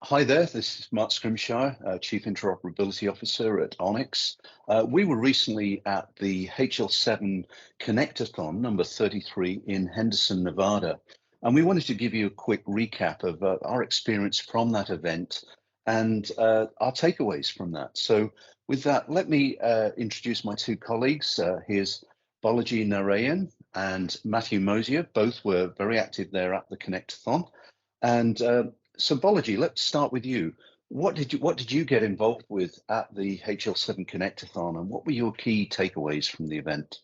Hi there, this is Mark Scrimshire, Chief Interoperability Officer at Onyx. We were recently at the HL7 Connectathon number 33 in Henderson, Nevada, and we wanted to give you a quick recap of our experience from that event and our takeaways from that. So with that, let me introduce my two colleagues. Here's Balaji Narayan and Matthew Mosier. Both were very active there at the Connectathon. And so Balaji, let's start with you. What did you get involved with at the HL7 Connectathon, and what were your key takeaways from the event?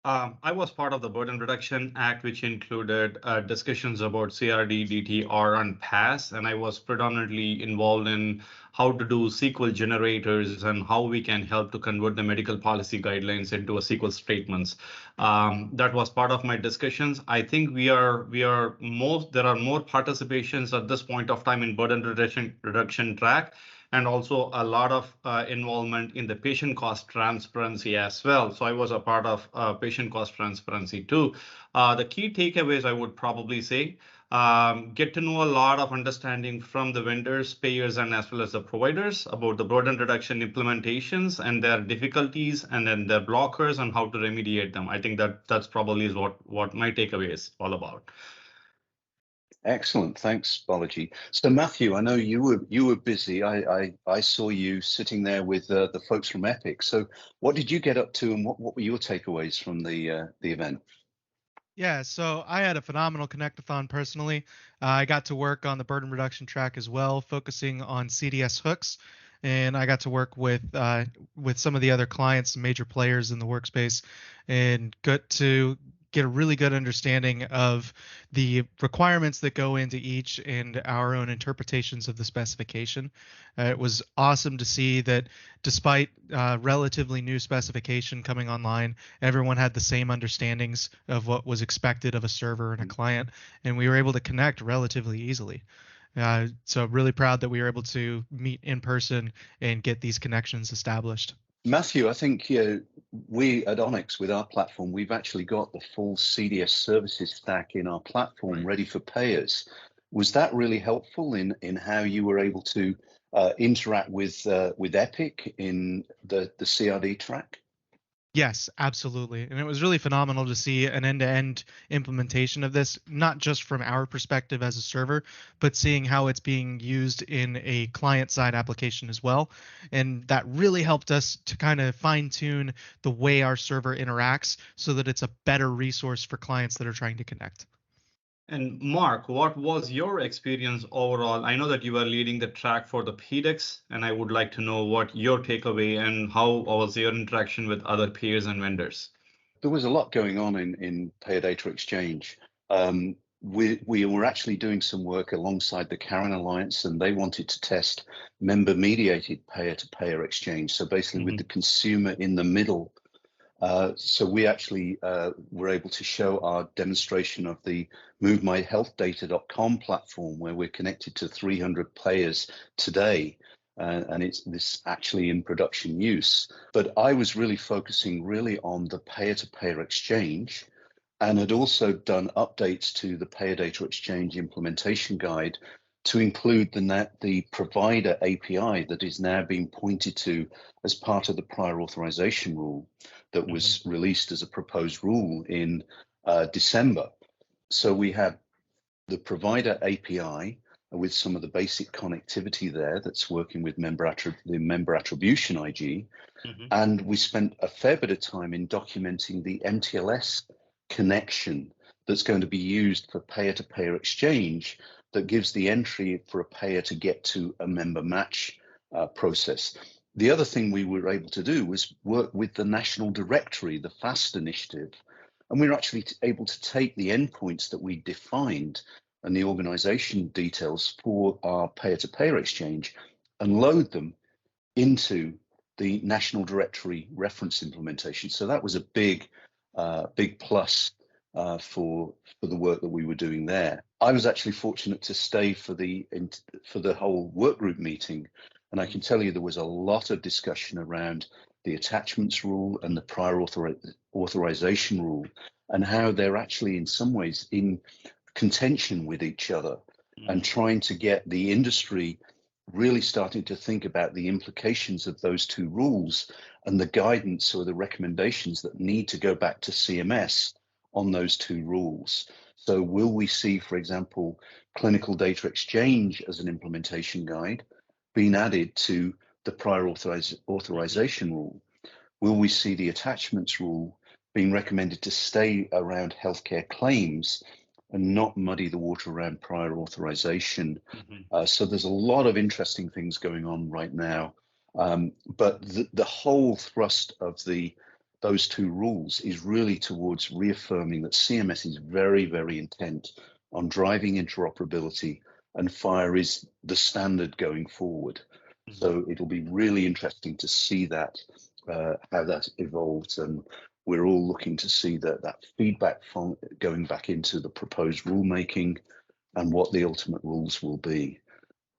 I was part of the Burden Reduction Act, which included discussions about CRD, DTR, and PASS, and I was predominantly involved in how to do SQL generators and how we can help to convert the medical policy guidelines into a SQL statements. That was part of my discussions. I think there are more participations at this point of time in burden reduction track, and also a lot of involvement in the patient cost transparency as well. So I was a part of patient cost transparency too. The key takeaways, I would probably say, get to know a lot of understanding from the vendors, payers, and as well as the providers about the burden reduction implementations and their difficulties and then their blockers and how to remediate them. I think that's probably is what my takeaway is all about. Excellent, thanks, Balaji. So Matthew, I know you were busy. I saw you sitting there with the folks from Epic. So what did you get up to, and what were your takeaways from the event? Yeah, so I had a phenomenal Connectathon personally. I got to work on the burden reduction track as well, focusing on CDS hooks, and I got to work with some of the other clients, major players in the workspace, and got to get a really good understanding of the requirements that go into each and our own interpretations of the specification. It was awesome to see that despite relatively new specification coming online, everyone had the same understandings of what was expected of a server and a client, and we were able to connect relatively easily. So really proud that we were able to meet in person and get these connections established. Matthew, I think we at Onyx with our platform, we've actually got the full CDS services stack in our platform ready for payers. Was that really helpful in how you were able to interact with Epic in the CRD track? Yes, absolutely. And it was really phenomenal to see an end-to-end implementation of this, not just from our perspective as a server, but seeing how it's being used in a client-side application as well. And that really helped us to kind of fine-tune the way our server interacts so that it's a better resource for clients that are trying to connect. And Mark, what was your experience overall? I know that you are leading the track for the PDex, and I would like to know what your takeaway and how was your interaction with other peers and vendors? There was a lot going on in Payer Data Exchange. We were actually doing some work alongside the Karen Alliance, and they wanted to test member-mediated payer-to-payer exchange. So basically with the consumer in the middle. So we actually were able to show our demonstration of the MoveMyHealthData.com platform, where we're connected to 300 players today, and it's actually in production use. But I was really focusing on the payer-to-payer exchange, and had also done updates to the Payer Data Exchange implementation guide to include the provider API that is now being pointed to as part of the prior authorization rule that was released as a proposed rule in December. So we have the provider API with some of the basic connectivity there that's working with the member attribution IG. And we spent a fair bit of time in documenting the MTLS connection that's going to be used for payer-to-payer exchange that gives the entry for a payer to get to a member match process. The other thing we were able to do was work with the National Directory, the FAST initiative, and we were actually able to take the endpoints that we defined and the organization details for our payer-to-payer exchange and load them into the National Directory reference implementation. So that was a big plus for the work that we were doing there. I was actually fortunate to stay for the whole workgroup meeting, and I can tell you there was a lot of discussion around the attachments rule and the prior authorization rule, and how they're actually in some ways in contention with each other, and trying to get the industry really starting to think about the implications of those two rules and the guidance or the recommendations that need to go back to CMS on those two rules. So will we see, for example, clinical data exchange as an implementation guide being added to the prior authorization rule? Will we see the attachments rule being recommended to stay around healthcare claims and not muddy the water around prior authorization? So there's a lot of interesting things going on right now. But the whole thrust of those two rules is really towards reaffirming that CMS is very, very intent on driving interoperability, and FHIR is the standard going forward. So it'll be really interesting to see that, how that evolves, and we're all looking to see that feedback from going back into the proposed rulemaking and what the ultimate rules will be.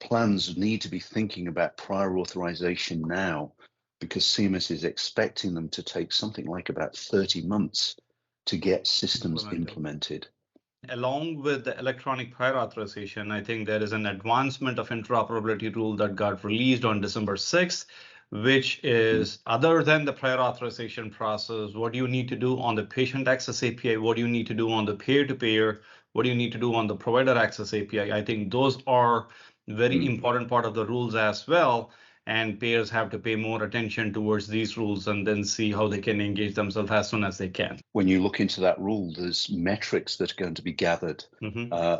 Plans need to be thinking about prior authorization now, because CMS is expecting them to take something like about 30 months to get systems implemented. Along with the electronic prior authorization, I think there is an advancement of interoperability rule that got released on December 6th, which is other than the prior authorization process, what do you need to do on the patient access API? What do you need to do on the peer-to-peer? What do you need to do on the provider access API? I think those are very important part of the rules as well. And payers have to pay more attention towards these rules and then see how they can engage themselves as soon as they can. When you look into that rule, there's metrics that are going to be gathered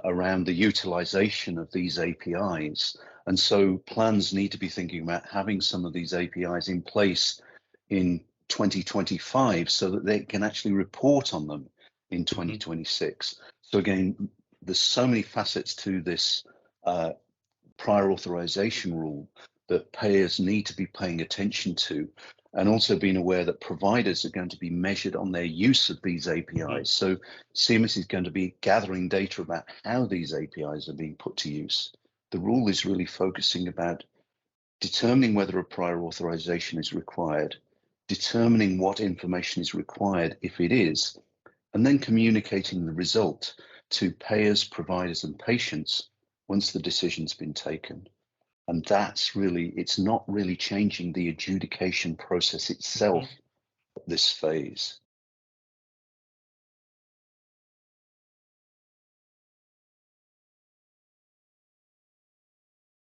around the utilization of these APIs. And so plans need to be thinking about having some of these APIs in place in 2025 so that they can actually report on them in 2026. So again, there's so many facets to this prior authorization rule that payers need to be paying attention to, and also being aware that providers are going to be measured on their use of these APIs. So CMS is going to be gathering data about how these APIs are being put to use. The rule is really focusing about determining whether a prior authorization is required, determining what information is required if it is, and then communicating the result to payers, providers, and patients once the decision's been taken. And that's really, it's not really changing the adjudication process itself at this phase.